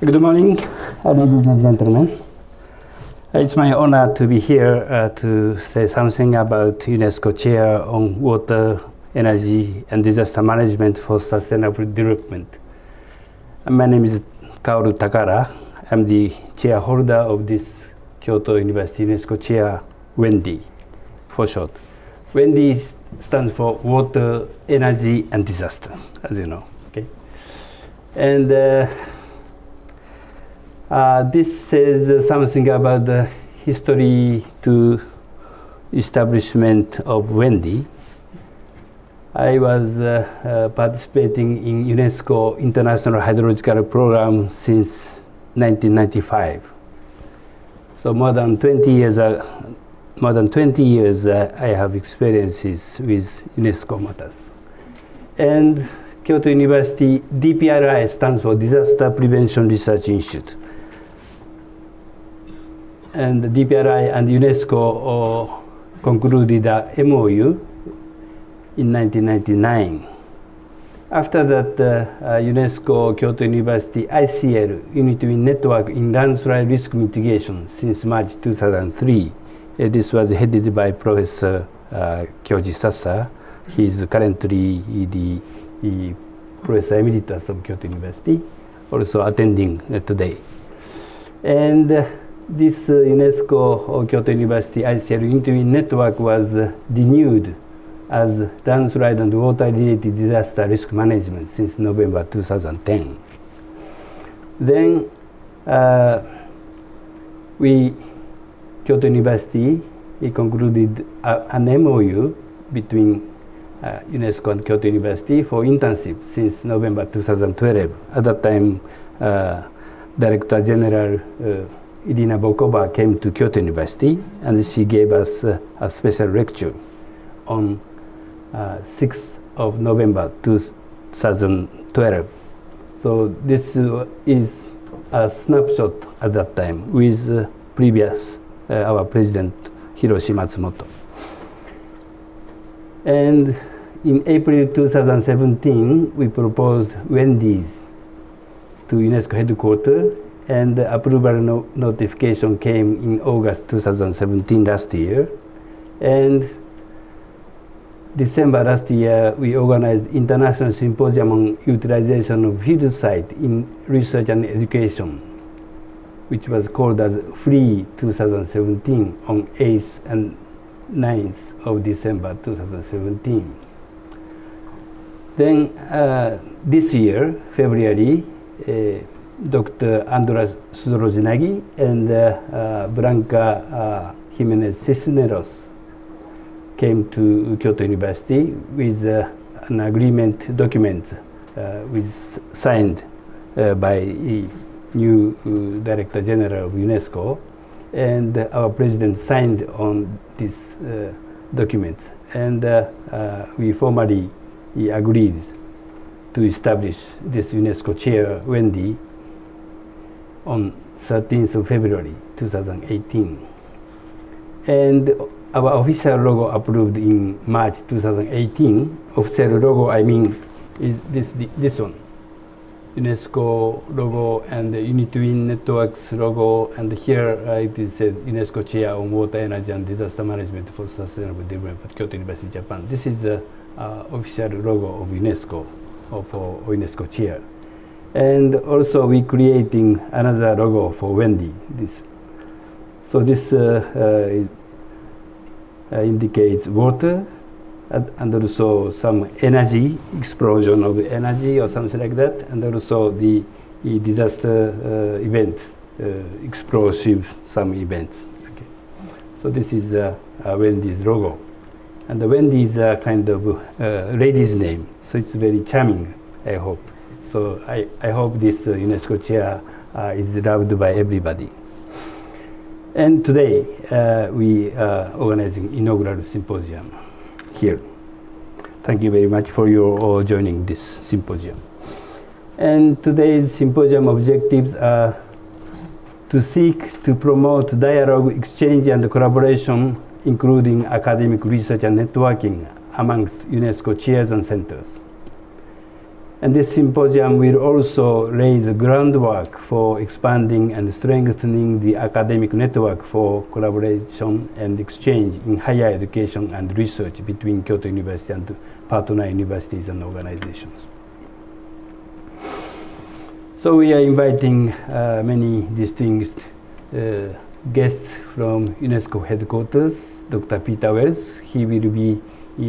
Good morning, ladies and gentlemen. It's my honor to be here to say something about UNESCO Chair on Water, Energy and Disaster Management for Sustainable Development. My name is Kaoru Takara. I'm the chairholder of this Kyoto University UNESCO Chair, WENDI for short. WENDI stands for Water, Energy and Disaster, as you know. Okay? And this says something about the history to establishment of WENDI. I was participating in UNESCO International Hydrological Program since 1995. So more than 20 years I have experiences with UNESCO matters. And Kyoto University DPRI stands for Disaster Prevention Research Institute. And the DPRI and UNESCO concluded a MOU in 1999. After that, UNESCO Kyoto University ICL, Unity Network in Landslide Risk Mitigation since March 2003. This was headed by Professor Kyoji Sasa. He is currently the Professor Emeritus of Kyoto University, also attending today. And this UNESCO Kyoto University ICL Unity Network was renewed as landslide and water-related disaster risk management since November 2010. Then Kyoto University concluded an MOU between UNESCO and Kyoto University for internship since November 2012. At that time, Director General Irina Bokova came to Kyoto University and she gave us a special lecture on 6th of November 2012. So this is a snapshot at that time with previous our President Hiroshi Matsumoto. And in April 2017, we proposed WENDIs to UNESCO headquarters, and the approval notification came in August 2017 last year. And December last year, we organized International Symposium on Utilization of Field Site in Research and Education, which was called as FREE 2017 on 8th and 9th of December 2017. Then this year, February, Dr. Andras Sudrozinagi and Blanca Jimenez Cisneros came to Kyoto University with an agreement document signed by new Director General of UNESCO, and our President signed on this document, and we formally agreed to establish this UNESCO Chair, WENDI, on 13th of February 2018. And our official logo approved in March 2018. Official logo, I mean, is this one. UNESCO logo and the Unity Networks logo, and here it is said UNESCO Chair on Water, Energy and Disaster Management for Sustainable Development at Kyoto University, Japan. This is the official logo of UNESCO, for UNESCO Chair. And also we creating another logo for WENDI. So this indicates water and also some energy, explosion of energy or something like that, and also the disaster event, explosive some events. Okay. So this is WENDI's logo. And the WENDI is a kind of lady's name, so it's very charming, I hope. So I hope this UNESCO Chair is loved by everybody. And today we are organizing Inaugural Symposium here. Thank you very much for your joining this symposium. And today's symposium objectives are to seek to promote dialogue, exchange and collaboration, including academic research and networking amongst UNESCO chairs and centers. And this symposium will also lay the groundwork for expanding and strengthening the academic network for collaboration and exchange in higher education and research between Kyoto University and partner universities and organizations. So we are inviting many distinguished guests from UNESCO headquarters. Dr. Peter Wells, he will be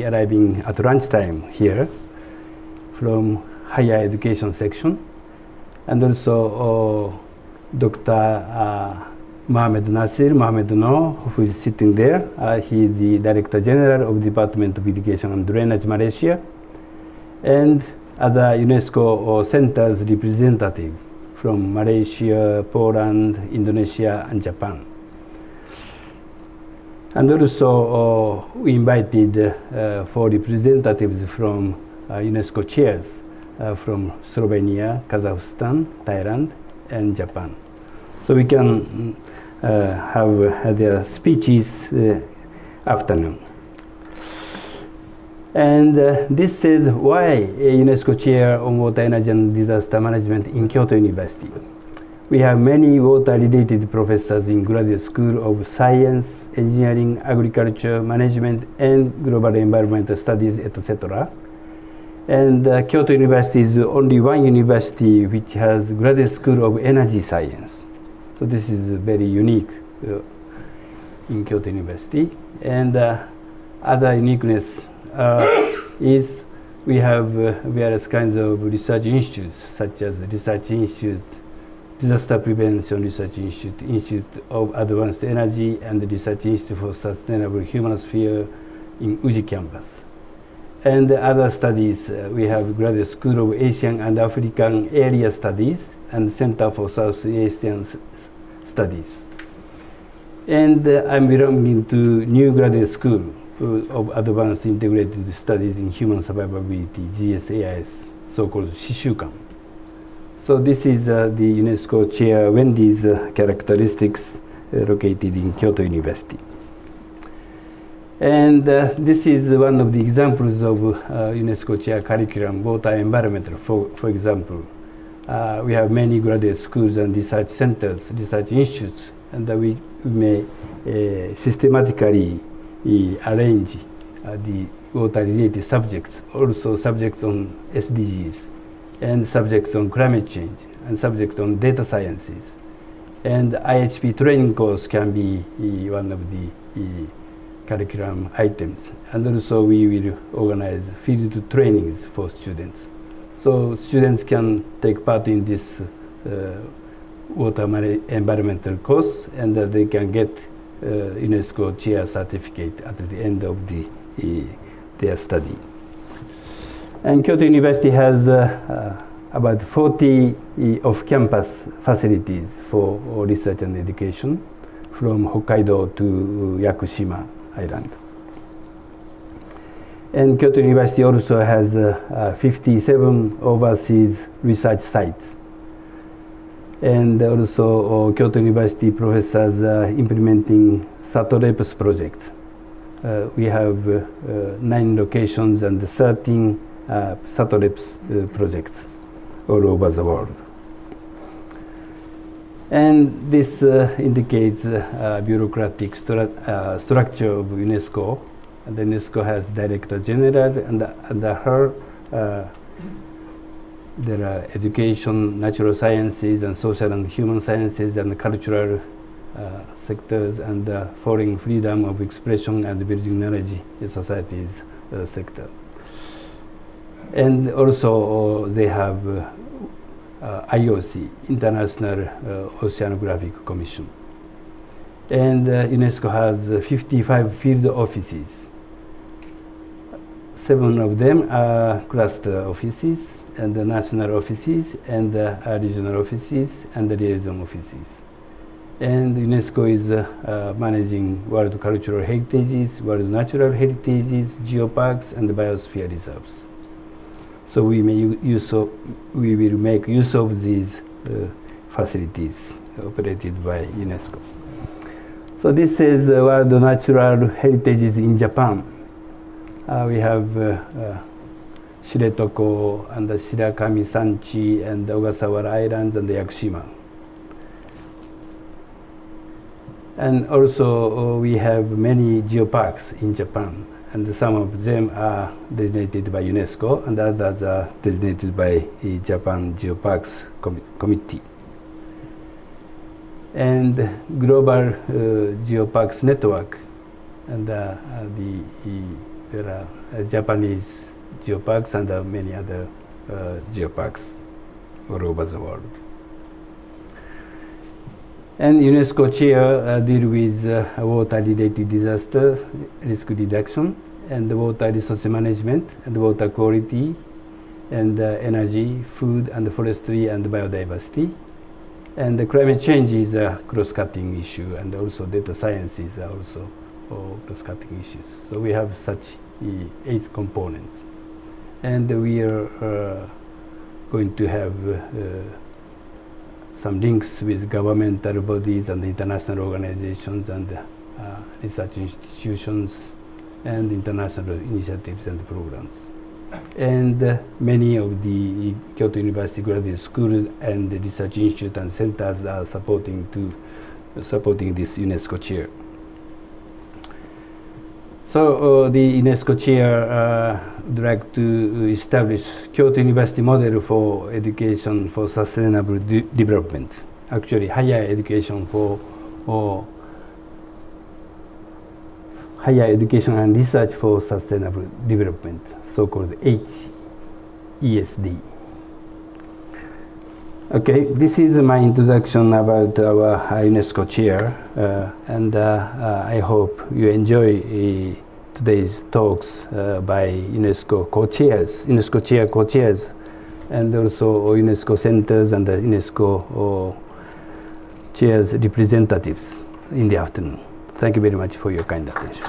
arriving at lunchtime here from higher education section, and also Dr. Mohamed No, who is sitting there. He is the Director General of the Department of Irrigation and Drainage, Malaysia, and other UNESCO centers representative from Malaysia, Poland, Indonesia, and Japan. And also we invited 4 representatives from UNESCO chairs from Slovenia, Kazakhstan, Thailand, and Japan. So we can have their speeches afternoon. And this says why a UNESCO chair on water, energy, and disaster management in Kyoto University. We have many water-related professors in Graduate School of Science, Engineering, Agriculture, Management, and Global Environmental Studies, etc. And Kyoto University is the only one university which has Graduate School of Energy Science. So this is very unique in Kyoto University. And other uniqueness is we have various kinds of research institutes, such as Research Institute, Disaster Prevention Research Institute, Institute of Advanced Energy, and the Research Institute for Sustainable Human Sphere in Uji campus. And other studies, we have Graduate School of Asian and African Area Studies and Center for South Asian Studies. And I'm belonging to new Graduate School of Advanced Integrated Studies in Human Survivability, GSAIS, so-called Shishukan. So this is the UNESCO Chair Wendy's characteristics located in Kyoto University. And this is one of the examples of UNESCO Chair curriculum, water environment. For example, we have many graduate schools and research centers, research institutes, and we may systematically arrange the water-related subjects, also subjects on SDGs, and subjects on climate change, and subjects on data sciences. And IHP training course can be one of the curriculum items. And also we will organize field trainings for students. So students can take part in this water environmental course, and they can get UNESCO chair certificate at the end of their study. And Kyoto University has about 40 off-campus facilities for research and education, from Hokkaido to Yakushima Island. And Kyoto University also has 57 overseas research sites. And also Kyoto University professors are implementing SATOREPS project. We have 9 locations and 13 SATOREPS projects all over the world. And this indicates bureaucratic structure of UNESCO. And UNESCO has Director General, and under her there are education, natural sciences, and social and human sciences, and cultural sectors, and foreign freedom of expression and building knowledge in societies sector. And also they have IOC, International Oceanographic Commission. And UNESCO has 55 field offices. 7 of them are cluster offices, and the national offices, and the regional offices, and the liaison offices. And UNESCO is managing world cultural heritages, world natural heritages, geoparks, and biosphere reserves. So we will make use of these facilities operated by UNESCO. So this is world natural heritages in Japan. We have Shiretoko and the Shirakami Sanchi and the Ogasawara Islands and the Yakushima. And also we have many geoparks in Japan, and some of them are designated by UNESCO and others are designated by the Japan Geoparks Committee. And Global Geoparks Network, and there are Japanese geoparks and many other geoparks all over the world. And UNESCO chair deal with water-related disaster risk reduction and water resource management and water quality and energy, food and forestry and biodiversity. And the climate change is a cross-cutting issue, and also data science is also cross-cutting issues. So we have such 8 components. And we are going to have some links with governmental bodies and international organizations and research institutions and international initiatives and programs. And many of the Kyoto University graduate schools and the research institutes and centers are supporting this UNESCO chair. So the UNESCO chair would like to establish Kyoto University model for education for sustainable development. Actually, higher education and research for sustainable development, so-called HESD. Okay, this is my introduction about our UNESCO chair, and I hope you enjoy today's talks by UNESCO co-chairs, UNESCO chair co-chairs, and also UNESCO centers and the UNESCO chairs representatives in the afternoon. Thank you very much for your kind attention.